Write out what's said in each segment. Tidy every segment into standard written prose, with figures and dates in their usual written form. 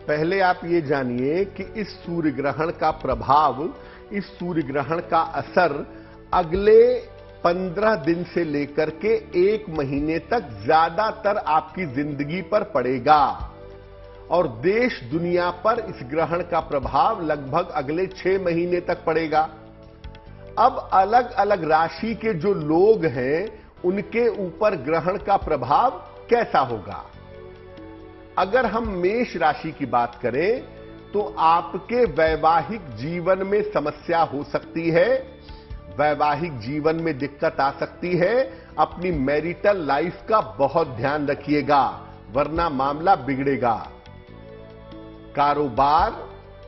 पहले आप ये जानिए कि इस सूर्य ग्रहण का प्रभाव, इस सूर्य ग्रहण का असर अगले 15 दिन से लेकर के 1 महीने तक ज्यादातर आपकी जिंदगी पर पड़ेगा और देश दुनिया पर इस ग्रहण का प्रभाव लगभग अगले 6 महीने तक पड़ेगा। अब अलग अलग राशि के जो लोग हैं उनके ऊपर ग्रहण का प्रभाव कैसा होगा। अगर हम मेष राशि की बात करें तो आपके वैवाहिक जीवन में समस्या हो सकती है, वैवाहिक जीवन में दिक्कत आ सकती है। अपनी मैरिटल लाइफ का बहुत ध्यान रखिएगा वरना मामला बिगड़ेगा। कारोबार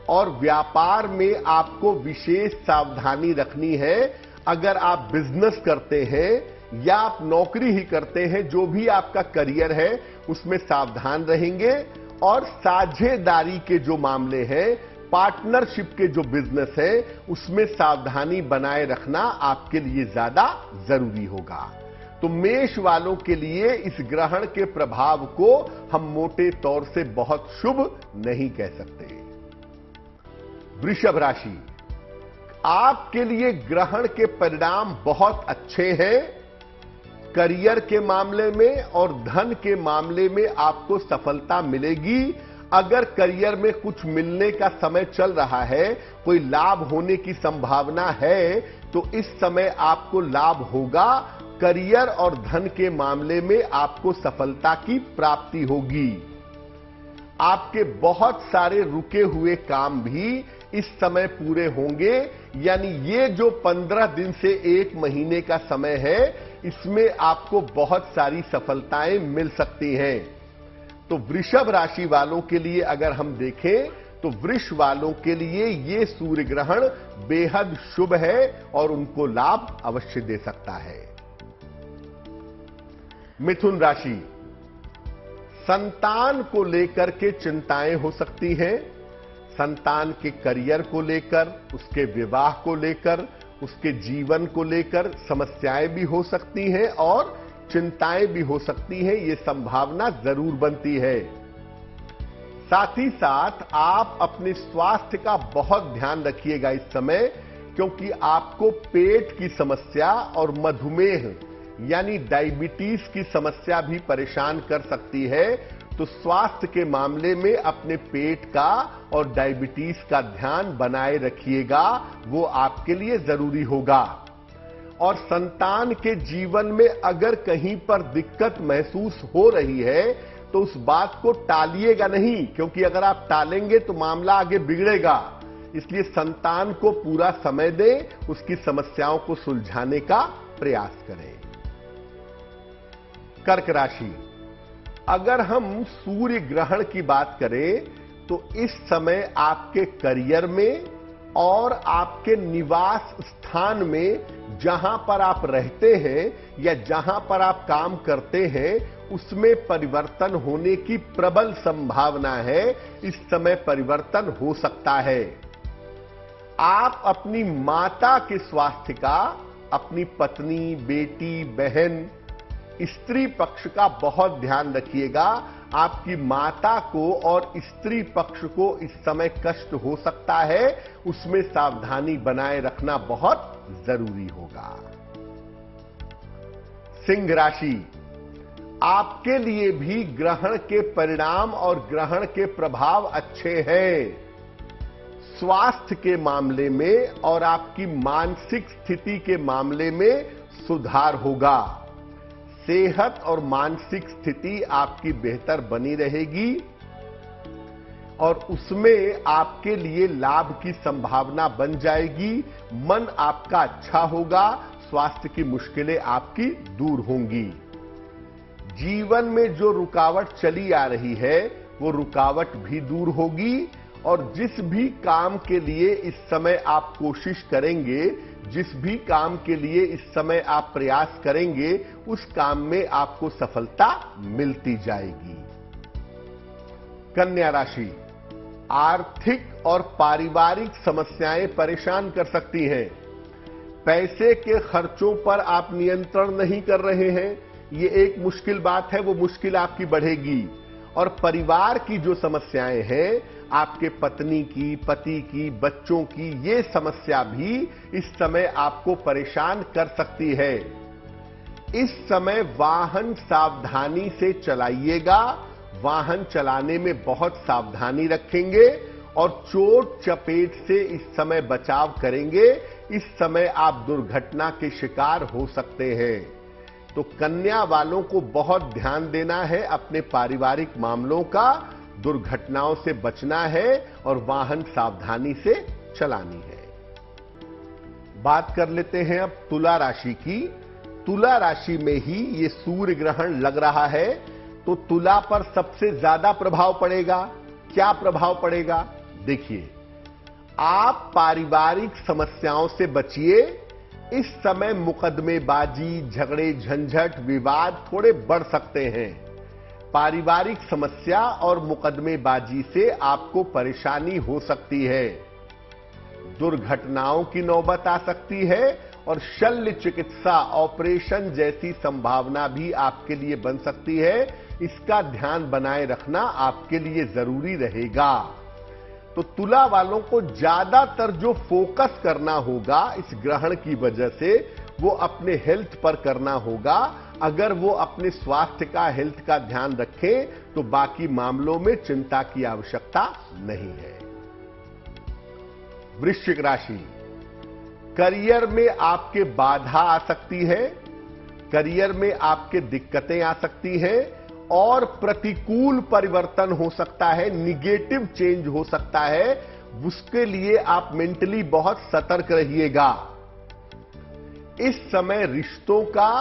और व्यापार में आपको विशेष सावधानी रखनी है। अगर आप बिजनेस करते हैं या आप नौकरी ही करते हैं, जो भी आपका करियर है उसमें सावधान रहेंगे और साझेदारी के जो मामले हैं, पार्टनरशिप के जो बिजनेस है उसमें सावधानी बनाए रखना आपके लिए ज्यादा जरूरी होगा। तो मेष वालों के लिए इस ग्रहण के प्रभाव को हम मोटे तौर से बहुत शुभ नहीं कह सकते। वृषभ राशि, आपके लिए ग्रहण के परिणाम बहुत अच्छे हैं। करियर के मामले में और धन के मामले में आपको सफलता मिलेगी। अगर करियर में कुछ मिलने का समय चल रहा है, कोई लाभ होने की संभावना है, तो इस समय आपको लाभ होगा। करियर और धन के मामले में आपको सफलता की प्राप्ति होगी। आपके बहुत सारे रुके हुए काम भी इस समय पूरे होंगे। यानी ये जो 15 दिन से 1 महीने का समय है, इसमें आपको बहुत सारी सफलताएं मिल सकती हैं। तो वृषभ राशि वालों के लिए अगर हम देखें तो वृष वालों के लिए ये सूर्य ग्रहण बेहद शुभ है और उनको लाभ अवश्य दे सकता है। मिथुन राशि, संतान को लेकर के चिंताएं हो सकती हैं। संतान के करियर को लेकर, उसके विवाह को लेकर, उसके जीवन को लेकर समस्याएं भी हो सकती हैं और चिंताएं भी हो सकती हैं। ये संभावना जरूर बनती है। साथ ही साथ आप अपने स्वास्थ्य का बहुत ध्यान रखिएगा इस समय, क्योंकि आपको पेट की समस्या और मधुमेह यानी डायबिटीज की समस्या भी परेशान कर सकती है। तो स्वास्थ्य के मामले में अपने पेट का और डायबिटीज का ध्यान बनाए रखिएगा, वो आपके लिए जरूरी होगा। और संतान के जीवन में अगर कहीं पर दिक्कत महसूस हो रही है तो उस बात को टालिएगा नहीं, क्योंकि अगर आप टालेंगे तो मामला आगे बिगड़ेगा। इसलिए संतान को पूरा समय दें, उसकी समस्याओं को सुलझाने का प्रयास करें। कर्क राशि, अगर हम सूर्य ग्रहण की बात करें तो इस समय आपके करियर में और आपके निवास स्थान में, जहां पर आप रहते हैं या जहां पर आप काम करते हैं, उसमें परिवर्तन होने की प्रबल संभावना है। इस समय परिवर्तन हो सकता है। आप अपनी माता के स्वास्थ्य का, अपनी पत्नी, बेटी, बहन, स्त्री पक्ष का बहुत ध्यान रखिएगा। आपकी माता को और स्त्री पक्ष को इस समय कष्ट हो सकता है, उसमें सावधानी बनाए रखना बहुत जरूरी होगा। सिंह राशि, आपके लिए भी ग्रहण के परिणाम और ग्रहण के प्रभाव अच्छे हैं। स्वास्थ्य के मामले में और आपकी मानसिक स्थिति के मामले में सुधार होगा। सेहत और मानसिक स्थिति आपकी बेहतर बनी रहेगी और उसमें आपके लिए लाभ की संभावना बन जाएगी। मन आपका अच्छा होगा, स्वास्थ्य की मुश्किलें आपकी दूर होंगी। जीवन में जो रुकावट चली आ रही है वो रुकावट भी दूर होगी और जिस भी काम के लिए इस समय आप कोशिश करेंगे, जिस भी काम के लिए इस समय आप प्रयास करेंगे, उस काम में आपको सफलता मिलती जाएगी। कन्या राशि, आर्थिक और पारिवारिक समस्याएं परेशान कर सकती हैं। पैसे के खर्चों पर आप नियंत्रण नहीं कर रहे हैं, ये एक मुश्किल बात है, वो मुश्किल आपकी बढ़ेगी। और परिवार की जो समस्याएं हैं, आपके पत्नी की, पति की, बच्चों की, ये समस्या भी इस समय आपको परेशान कर सकती है। इस समय वाहन सावधानी से चलाइएगा, वाहन चलाने में बहुत सावधानी रखेंगे और चोट चपेट से इस समय बचाव करेंगे। इस समय आप दुर्घटना के शिकार हो सकते हैं। तो कन्या वालों को बहुत ध्यान देना है, अपने पारिवारिक मामलों का, दुर्घटनाओं से बचना है और वाहन सावधानी से चलानी है। बात कर लेते हैं अब तुला राशि की। तुला राशि में ही ये सूर्य ग्रहण लग रहा है, तो तुला पर सबसे ज्यादा प्रभाव पड़ेगा। क्या प्रभाव पड़ेगा? देखिए, आप पारिवारिक समस्याओं से बचिए। इस समय मुकदमेबाजी, झगड़े, झंझट, विवाद थोड़े बढ़ सकते हैं। पारिवारिक समस्या और मुकदमेबाजी से आपको परेशानी हो सकती है। दुर्घटनाओं की नौबत आ सकती है और शल्य चिकित्सा, ऑपरेशन जैसी संभावना भी आपके लिए बन सकती है। इसका ध्यान बनाए रखना आपके लिए जरूरी रहेगा। तो तुला वालों को ज्यादातर जो फोकस करना होगा इस ग्रहण की वजह से, वो अपने हेल्थ पर करना होगा। अगर वो अपने स्वास्थ्य का, हेल्थ का ध्यान रखें तो बाकी मामलों में चिंता की आवश्यकता नहीं है। वृश्चिक राशि, करियर में आपके बाधा आ सकती है, करियर में आपके दिक्कतें आ सकती हैं और प्रतिकूल परिवर्तन हो सकता है, निगेटिव चेंज हो सकता है। उसके लिए आप मेंटली बहुत सतर्क रहिएगा। इस समय रिश्तों का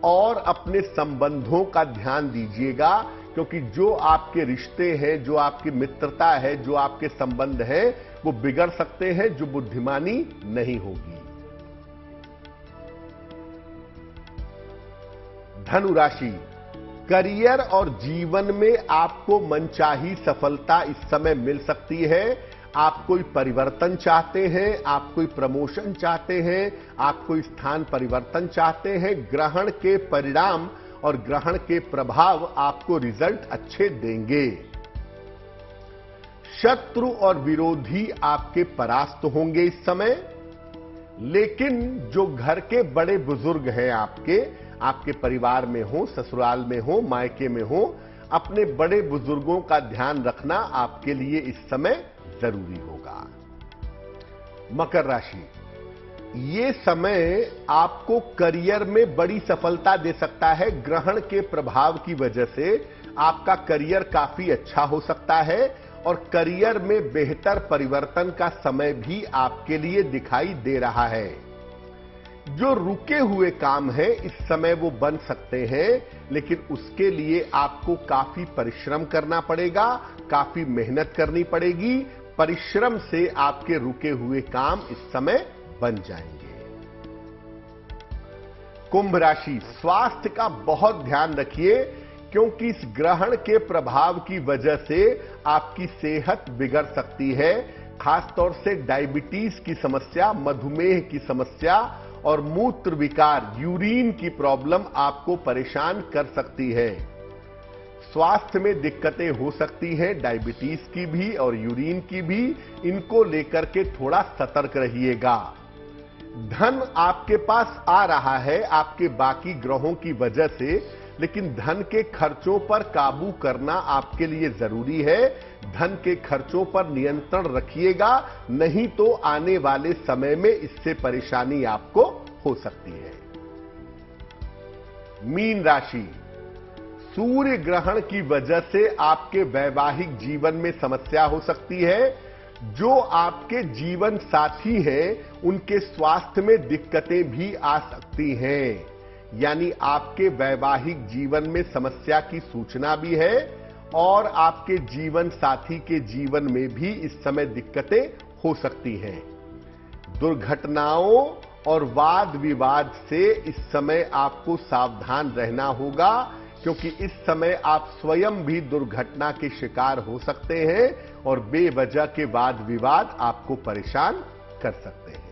और अपने संबंधों का ध्यान दीजिएगा, क्योंकि जो आपके रिश्ते हैं, जो आपकी मित्रता है, जो आपके संबंध हैं, वो बिगड़ सकते हैं, जो बुद्धिमानी नहीं होगी। धनु राशि, करियर और जीवन में आपको मनचाही सफलता इस समय मिल सकती है। आप कोई परिवर्तन चाहते हैं, आप कोई प्रमोशन चाहते हैं, आप कोई स्थान परिवर्तन चाहते हैं। ग्रहण के परिणाम और ग्रहण के प्रभाव आपको रिजल्ट अच्छे देंगे। शत्रु और विरोधी आपके परास्त होंगे इस समय, लेकिन जो घर के बड़े बुजुर्ग हैं आपके परिवार में हो, ससुराल में हो, मायके में हो, अपने बड़े बुजुर्गों का ध्यान रखना आपके लिए इस समय जरूरी होगा। मकर राशि, ये समय आपको करियर में बड़ी सफलता दे सकता है। ग्रहण के प्रभाव की वजह से आपका करियर काफी अच्छा हो सकता है और करियर में बेहतर परिवर्तन का समय भी आपके लिए दिखाई दे रहा है। जो रुके हुए काम है इस समय वो बन सकते हैं, लेकिन उसके लिए आपको काफी परिश्रम करना पड़ेगा, काफी मेहनत करनी पड़ेगी। परिश्रम से आपके रुके हुए काम इस समय बन जाएंगे। कुंभ राशि, स्वास्थ्य का बहुत ध्यान रखिए, क्योंकि इस ग्रहण के प्रभाव की वजह से आपकी सेहत बिगड़ सकती है। खासतौर से डायबिटीज की समस्या, मधुमेह की समस्या और मूत्र विकार, यूरिन की प्रॉब्लम आपको परेशान कर सकती है। स्वास्थ्य में दिक्कतें हो सकती हैं, डायबिटीज की भी और यूरिन की भी। इनको लेकर के थोड़ा सतर्क रहिएगा। धन आपके पास आ रहा है आपके बाकी ग्रहों की वजह से, लेकिन धन के खर्चों पर काबू करना आपके लिए जरूरी है। धन के खर्चों पर नियंत्रण रखिएगा, नहीं तो आने वाले समय में इससे परेशानी आपको हो सकती है। मीन राशि, सूर्य ग्रहण की वजह से आपके वैवाहिक जीवन में समस्या हो सकती है। जो आपके जीवन साथी हैं, उनके स्वास्थ्य में दिक्कतें भी आ सकती हैं। यानी आपके वैवाहिक जीवन में समस्या की सूचना भी है और आपके जीवन साथी के जीवन में भी इस समय दिक्कतें हो सकती हैं। दुर्घटनाओं और वाद विवाद से इस समय आपको सावधान रहना होगा, क्योंकि इस समय आप स्वयं भी दुर्घटना के शिकार हो सकते हैं और बेवजह के वाद विवाद आपको परेशान कर सकते हैं।